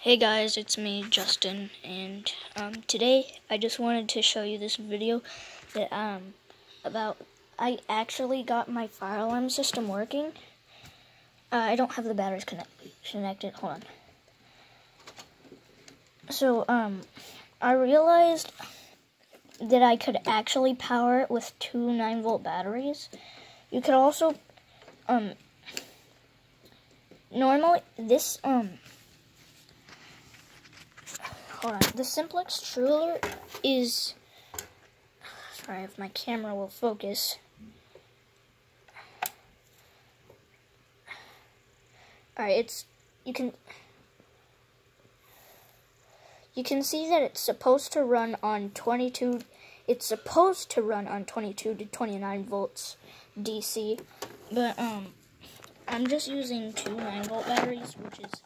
Hey guys, it's me, Justin, and today I just wanted to show you this video that about I actually got my fire alarm system working. I don't have the batteries connected. Hold on. So I realized that I could actually power it with two 9-volt batteries. You could also normally this hold on. The Simplex Truler is, sorry if my camera will focus. Alright, you can see that it's supposed to run on 22 to 29 volts DC, but I'm just using two 9-volt batteries, which is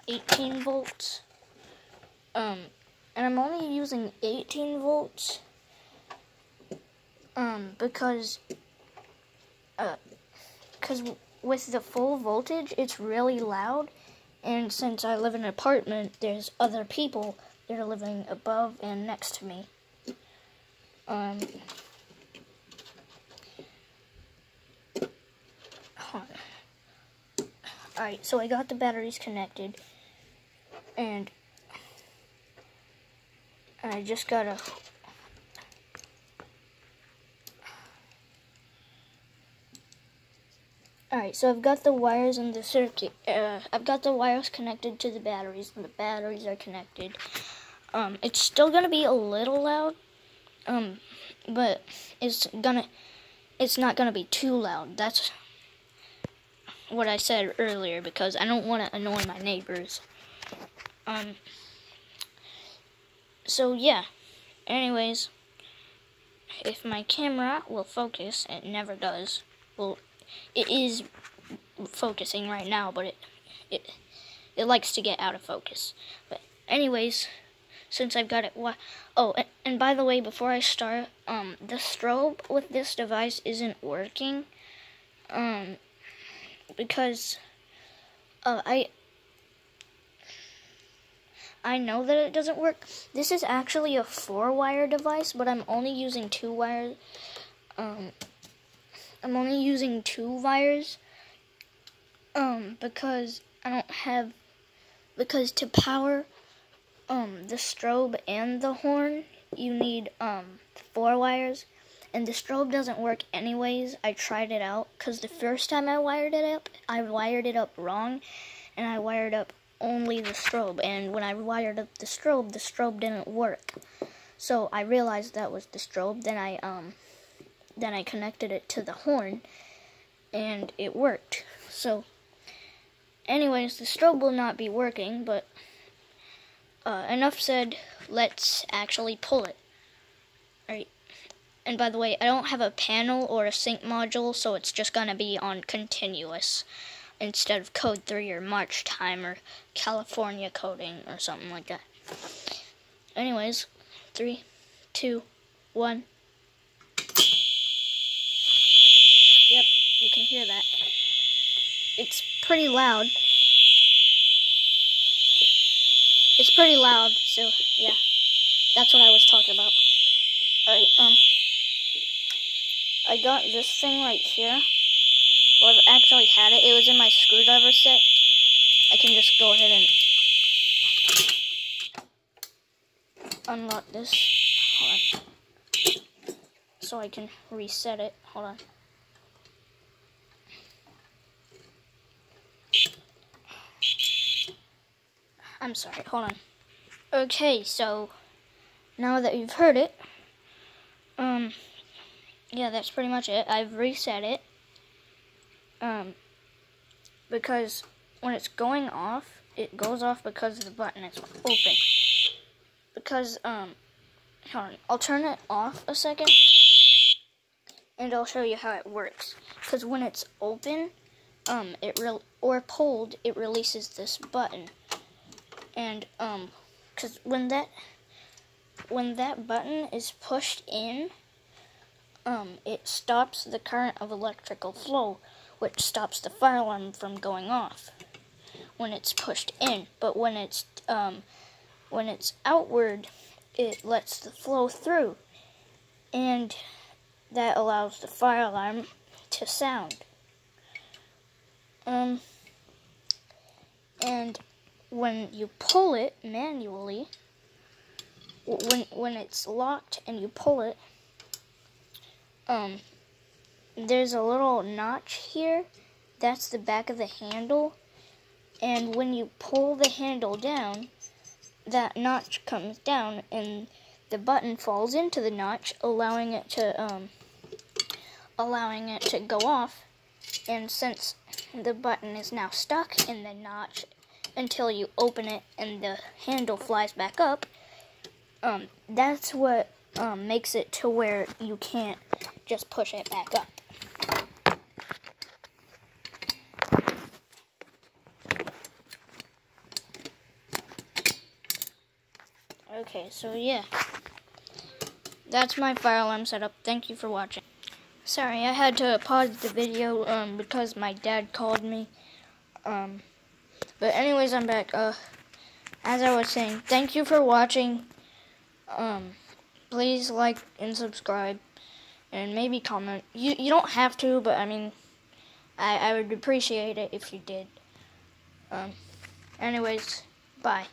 18 volts. And I'm only using 18 volts because with the full voltage it's really loud, and since I live in an apartment, there's other people that are living above and next to me. Alright, so I got the batteries connected, and I just gotta Alright, so I've got the wires in the circuit. I've got the wires connected to the batteries, and the batteries are connected. It's still gonna be a little loud, but it's not gonna be too loud. That's what I said earlier, because I don't want to annoy my neighbors. So yeah, anyways, if my camera will focus, it never does. Well, it is focusing right now, but it likes to get out of focus. But anyways, since I've got it, oh, and by the way, before I start, the strobe with this device isn't working, because I know that it doesn't work. This is actually a 4-wire device, but I'm only using 2 wires. I'm only using 2 wires, because because to power the strobe and the horn, you need 4 wires, and the strobe doesn't work anyways. I tried it out, because the first time I wired it up wrong, and I wired up only the strobe, and when I wired up the strobe didn't work. So I realized that was the strobe. Then I connected it to the horn, and it worked. So anyways, the strobe will not be working, but enough said. Let's actually pull it. Alright, and by the way, I don't have a panel or a sync module, so it's just gonna be on continuous instead of code 3 or March time or California coding or something like that. Anyways, 3, 2, 1. Yep, you can hear that. It's pretty loud. It's pretty loud, so yeah. That's what I was talking about. Alright, I got this thing right here. Well, I've actually had it. It was in my screwdriver set. I can just go ahead and unlock this. Hold on. So I can reset it. Hold on. I'm sorry, hold on. Okay, so now that you've heard it, yeah, that's pretty much it. I've reset it, because when it's going off, it goes off because the button is open. Because, hold on, I'll turn it off a second, and I'll show you how it works. Because when it's open, or pulled, it releases this button. And because when that button is pushed in, it stops the current of electrical flow, which stops the fire alarm from going off. when it's pushed in, but when it's outward, it lets the flow through, and that allows the fire alarm to sound. And when you pull it manually, when it's locked and you pull it, there's a little notch here. That's the back of the handle. And when you pull the handle down, that notch comes down and the button falls into the notch, allowing it to go off. And since the button is now stuck in the notch until you open it and the handle flies back up, that's what makes it to where you can't just push it back up. Okay, so yeah, that's my fire alarm setup. Thank you for watching. Sorry, I had to pause the video because my dad called me. But anyways, I'm back. As I was saying, thank you for watching. Please like and subscribe, and maybe comment. You don't have to, but I mean, I would appreciate it if you did. Anyways, bye.